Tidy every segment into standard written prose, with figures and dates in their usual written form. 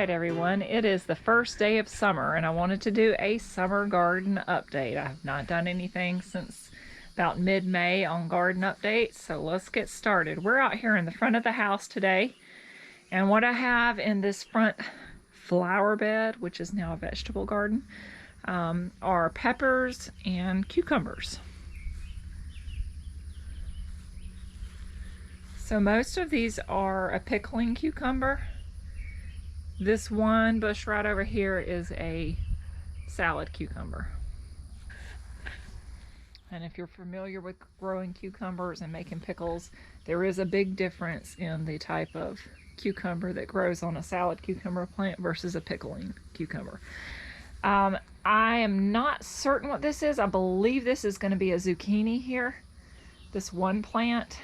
right, everyone, it is the first day of summer and I wanted to do a summer garden update. I have not done anything since about mid-May on garden updates, so let's get started. We're out here in the front of the house today, and what I have in this front flower bed, which is now a vegetable garden, are peppers and cucumbers. So most of these are a pickling cucumber. This one bush right over here is a salad cucumber. And if you're familiar with growing cucumbers and making pickles, there is a big difference in the type of cucumber that grows on a salad cucumber plant versus a pickling cucumber. I am not certain what this is. I believe this is going to be a zucchini here. This one plant.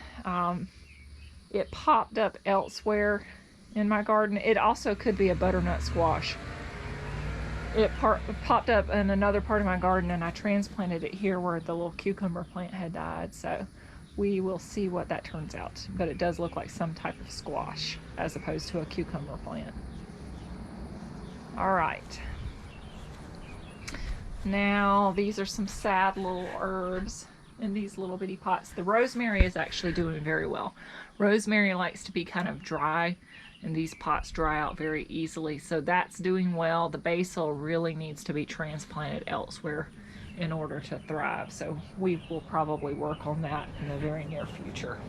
It popped up elsewhere in my garden. It also could be a butternut squash. It popped up in another part of my garden and I transplanted it here where the little cucumber plant had died. So we will see what that turns out. But it does look like some type of squash as opposed to a cucumber plant. All right. Now these are some sad little herbs in these little bitty pots. The rosemary is actually doing very well. Rosemary likes to be kind of dry, and these pots dry out very easily, so that's doing well. The basil really needs to be transplanted elsewhere in order to thrive, so we will probably work on that in the very near future.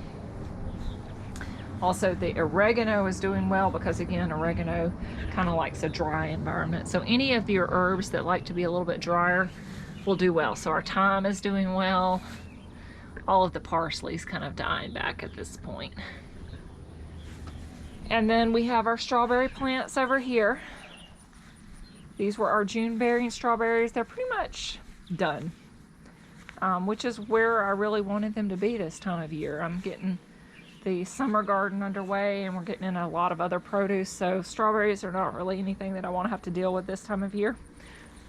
Also, the oregano is doing well because, again, oregano kind of likes a dry environment. So any of your herbs that like to be a little bit drier will do well. So our thyme is doing well. All of the parsley's kind of dying back at this point. And then we have our strawberry plants over here. These were our June bearing strawberries. They're pretty much done, which is where I really wanted them to be this time of year. I'm getting the summer garden underway and we're getting in a lot of other produce, so strawberries are not really anything that I want to have to deal with this time of year.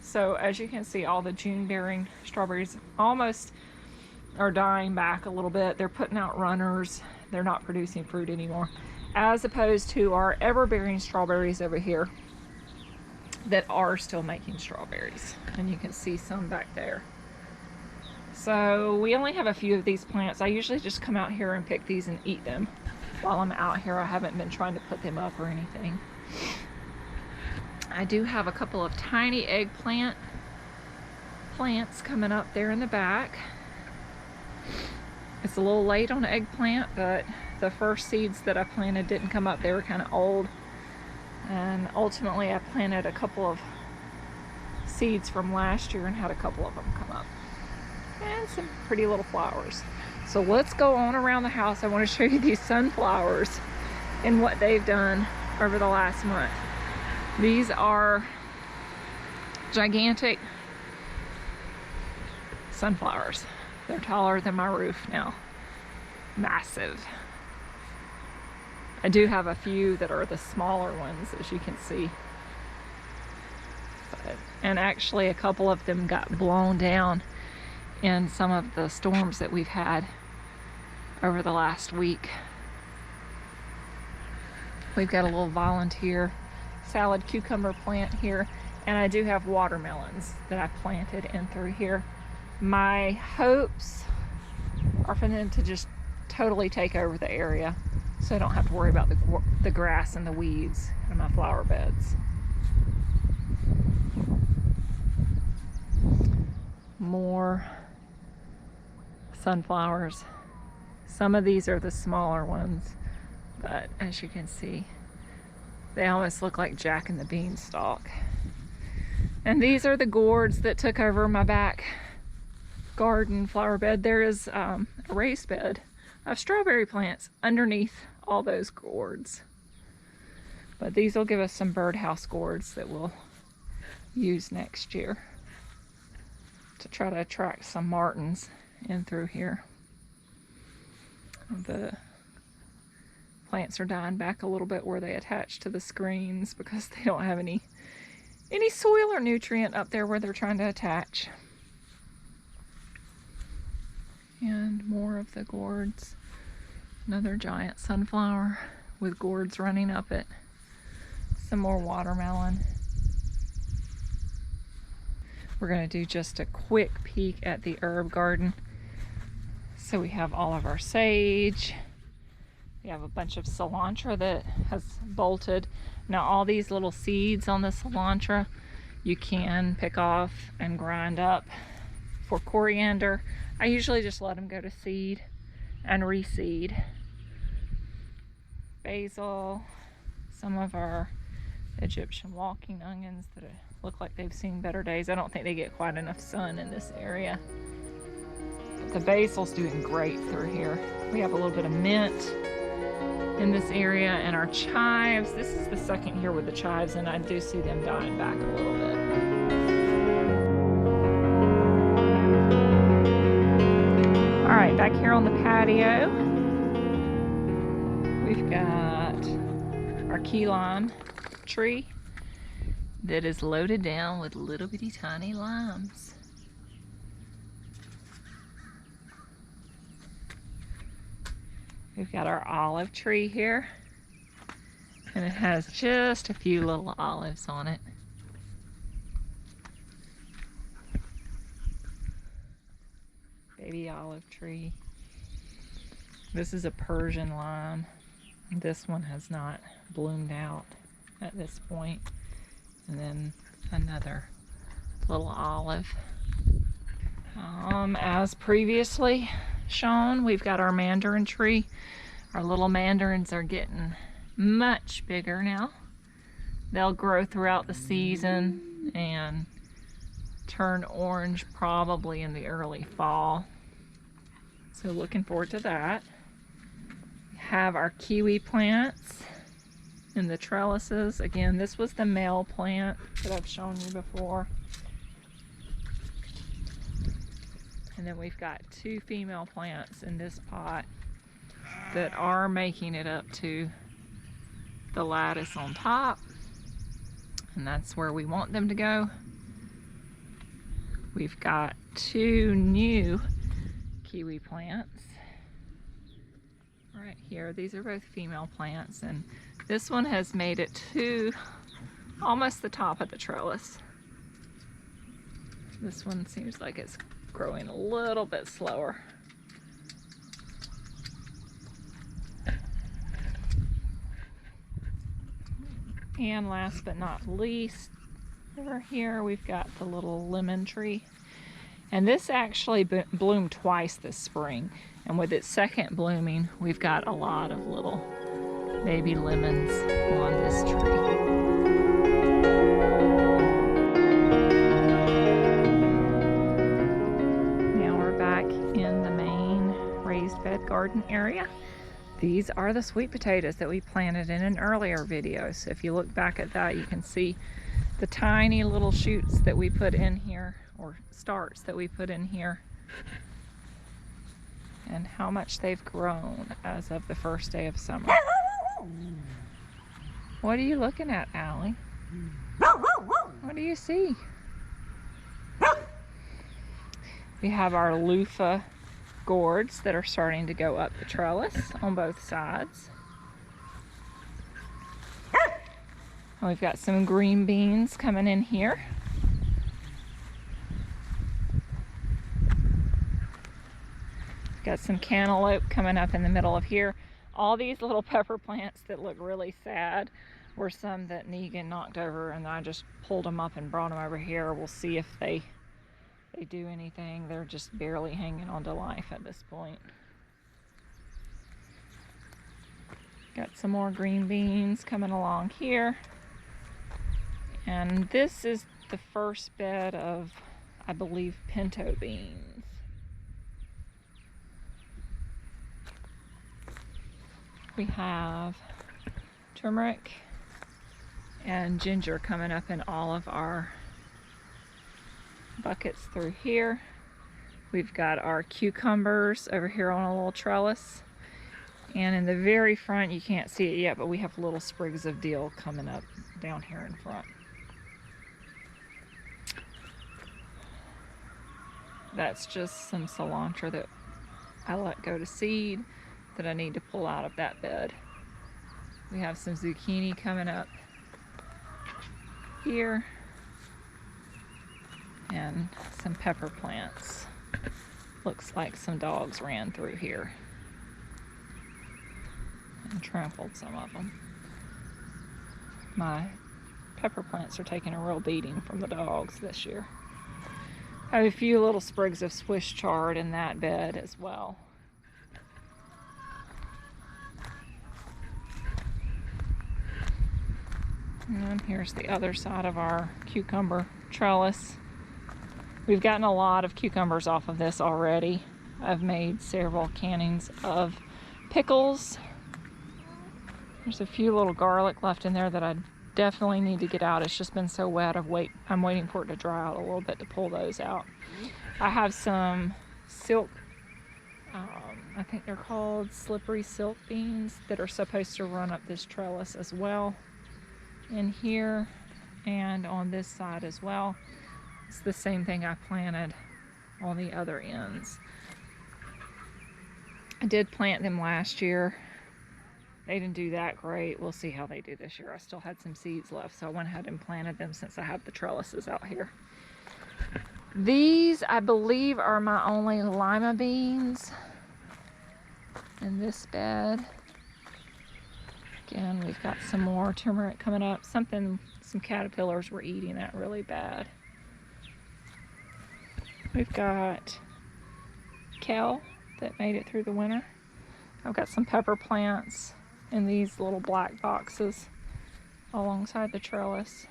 So as you can see, all the June bearing strawberries almost are dying back a little bit. They're putting out runners. They're not producing fruit anymore, as opposed to our ever-bearing strawberries over here that are still making strawberries. And you can see some back there. So we only have a few of these plants. I usually just come out here and pick these and eat them while I'm out here. I haven't been trying to put them up or anything. I do have a couple of tiny eggplant plants coming up there in the back. It's a little late on eggplant, but the first seeds that I planted didn't come up. They were kind of old. And ultimately I planted a couple of seeds from last year and had a couple of them come up. And some pretty little flowers. So let's go on around the house. I want to show you these sunflowers and what they've done over the last month. These are gigantic sunflowers. They're taller than my roof now. Massive. I do have a few that are the smaller ones, as you can see. And actually a couple of them got blown down in some of the storms that we've had over the last week. We've got a little volunteer salad cucumber plant here, and I do have watermelons that I planted in through here. My hopes are for them to just totally take over the area so I don't have to worry about the grass and the weeds in my flower beds. More sunflowers. Some of these are the smaller ones, but as you can see, they almost look like Jack and the Beanstalk. And these are the gourds that took over my back garden flower bed. There is a raised bed of strawberry plants underneath all those gourds. But these will give us some birdhouse gourds that we'll use next year to try to attract some martins in through here. The plants are dying back a little bit where they attach to the screens because they don't have any soil or nutrient up there where they're trying to attach. And more of the gourds. Another giant sunflower with gourds running up it. Some more watermelon. We're going to do just a quick peek at the herb garden. So we have all of our sage. We have a bunch of cilantro that has bolted. Now all these little seeds on the cilantro you can pick off and grind up for coriander. I usually just let them go to seed and reseed. Basil, some of our Egyptian walking onions that look like they've seen better days. I don't think they get quite enough sun in this area. But the basil's doing great through here. We have a little bit of mint in this area, and our chives. This is the second year with the chives, and I do see them dying back a little bit. All right, back here on the patio, we've got our key lime tree that is loaded down with little bitty tiny limes. We've got our olive tree here, and it has just a few little olives on it. Baby olive tree. This is a Persian lime. This one has not bloomed out at this point. And then another little olive. As previously shown, we've got our mandarin tree. Our little mandarins are getting much bigger now. They'll grow throughout the season and turn orange probably in the early fall. So looking forward to that. We have our kiwi plants in the trellises. Again, this was the male plant that I've shown you before. And then we've got two female plants in this pot that are making it up to the lattice on top. And that's where we want them to go. We've got two new kiwi plants right here. These are both female plants, and this one has made it to almost the top of the trellis. This one seems like it's growing a little bit slower. And last but not least, over here we've got the little lemon tree. And this actually bloomed twice this spring. And with its second blooming, we've got a lot of little baby lemons on this tree. Now we're back in the main raised bed garden area. These are the sweet potatoes that we planted in an earlier video. So if you look back at that, you can see the tiny little shoots that we put in here, or starts that we put in here, and how much they've grown as of the first day of summer. What are you looking at, Allie? What do you see? We have our loofah gourds that are starting to go up the trellis on both sides. We've got some green beans coming in here. Got some cantaloupe coming up in the middle of here. All these little pepper plants that look really sad were some that Negan knocked over, and I just pulled them up and brought them over here. We'll see if they do anything. They're just barely hanging on to life at this point. Got some more green beans coming along here. And this is the first bed of, I believe, pinto beans. We have turmeric and ginger coming up in all of our buckets through here. We've got our cucumbers over here on a little trellis. And in the very front, you can't see it yet, but we have little sprigs of dill coming up down here in front. That's just some cilantro that I let go to seed that I need to pull out of that bed. We have some zucchini coming up here, and some pepper plants. Looks like some dogs ran through here and trampled some of them. My pepper plants are taking a real beating from the dogs this year. I have a few little sprigs of Swiss chard in that bed as well. And here's the other side of our cucumber trellis. We've gotten a lot of cucumbers off of this already. I've made several cannings of pickles. There's a few little garlic left in there that I definitely need to get out. It's just been so wet. I'm waiting for it to dry out a little bit to pull those out. I have some silk, I think they're called slippery silk beans that are supposed to run up this trellis as well. In here and on this side as well. It's the same thing I planted on the other ends. I did plant them last year. They didn't do that great. We'll see how they do this year. I still had some seeds left, so I went ahead and planted them since I have the trellises out here. These, I believe, are my only lima beans in this bed. Again, we've got some more turmeric coming up. Some caterpillars were eating that really bad. We've got kale that made it through the winter. I've got some pepper plants in these little black boxes alongside the trellis.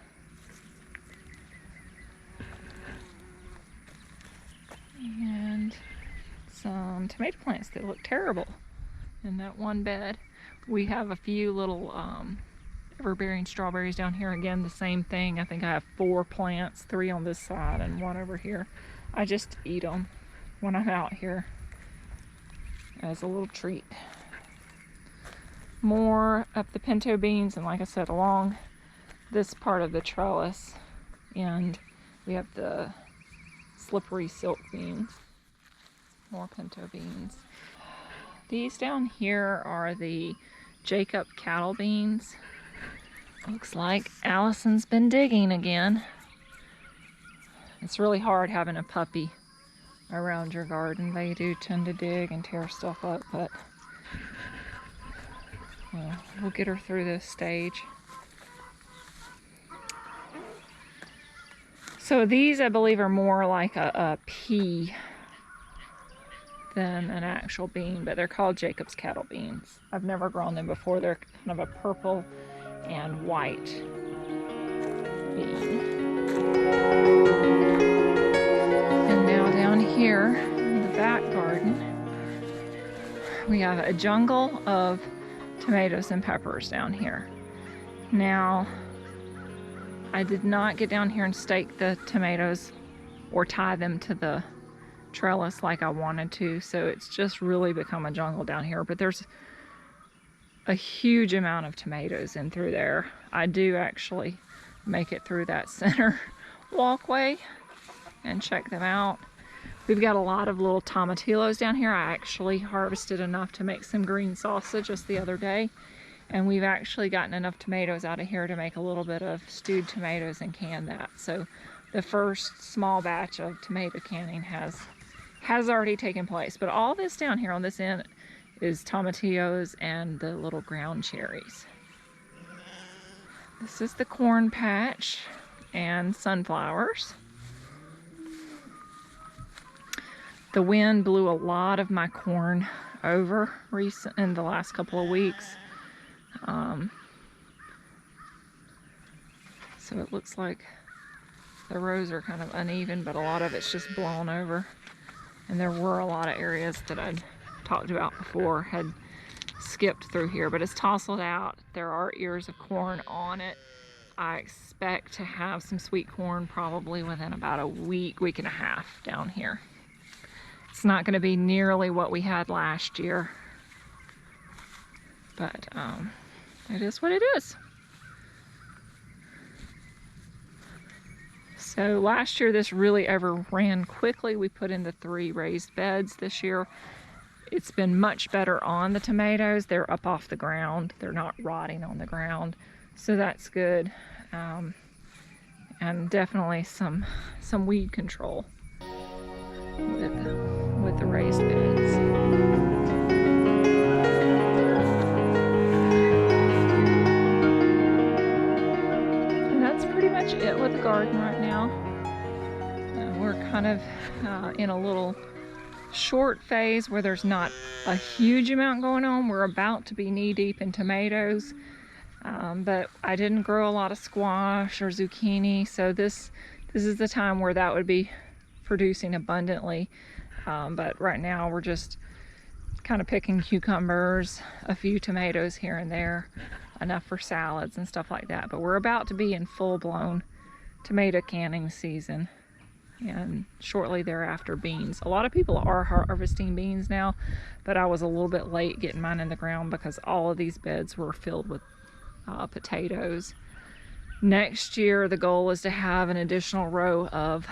And some tomato plants that look terrible in that one bed. We have a few little ever-bearing strawberries down here. Again, the same thing. I think I have 4 plants, 3 on this side and 1 over here. I just eat them when I'm out here as a little treat. More up the pinto beans, and like I said, along this part of the trellis, and we have the slippery silk beans. More pinto beans. These down here are the Jacob cattle beans. Looks like Allison's been digging again. It's really hard having a puppy around your garden. They do tend to dig and tear stuff up, but well, we'll get her through this stage. So these, I believe, are more like a pea than an actual bean, but they're called Jacob's cattle beans. I've never grown them before. They're kind of a purple and white bean. And now down here in the back garden, we have a jungle of tomatoes and peppers down here. Now, I did not get down here and stake the tomatoes or tie them to the trellis like I wanted to, so it's just really become a jungle down here. But there's a huge amount of tomatoes in through there. I do actually make it through that center walkway and check them out. We've got a lot of little tomatillos down here. I actually harvested enough to make some green salsa just the other day, and we've actually gotten enough tomatoes out of here to make a little bit of stewed tomatoes and can that. So the first small batch of tomato canning has already taken place. But all this down here on this end is tomatillos and the little ground cherries. This is the corn patch and sunflowers. The wind blew a lot of my corn over in the last couple of weeks. So it looks like the rows are kind of uneven, but a lot of it's just blown over. And there were a lot of areas that I'd talked about before had skipped through here, but it's tousled out. There are ears of corn on it. I expect to have some sweet corn probably within about a week, week and a half down here. It's not going to be nearly what we had last year, but it is what it is. So last year this really overran quickly. We put in the 3 raised beds. This year it's been much better on the tomatoes. They're up off the ground. They're not rotting on the ground. So that's good. and definitely some weed control with the raised beds. And that's pretty much it with the garden right now. We're kind of in a little short phase where there's not a huge amount going on. We're about to be knee-deep in tomatoes, but I didn't grow a lot of squash or zucchini, so this is the time where that would be producing abundantly. But right now we're just kind of picking cucumbers, a few tomatoes here and there, enough for salads and stuff like that. But we're about to be in full-blown tomato canning season, and shortly thereafter beans. A lot of people are harvesting beans now, but I was a little bit late getting mine in the ground because all of these beds were filled with potatoes. Next year the goal is to have an additional row of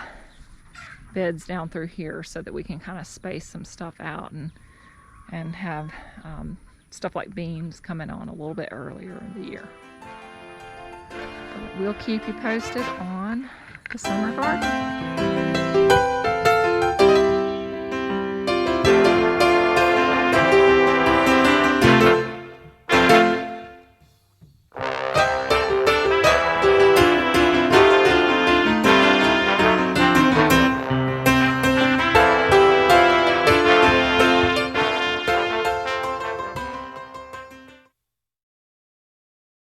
beds down through here so that we can kind of space some stuff out and have stuff like beans coming on a little bit earlier in the year. But we'll keep you posted on the summer garden.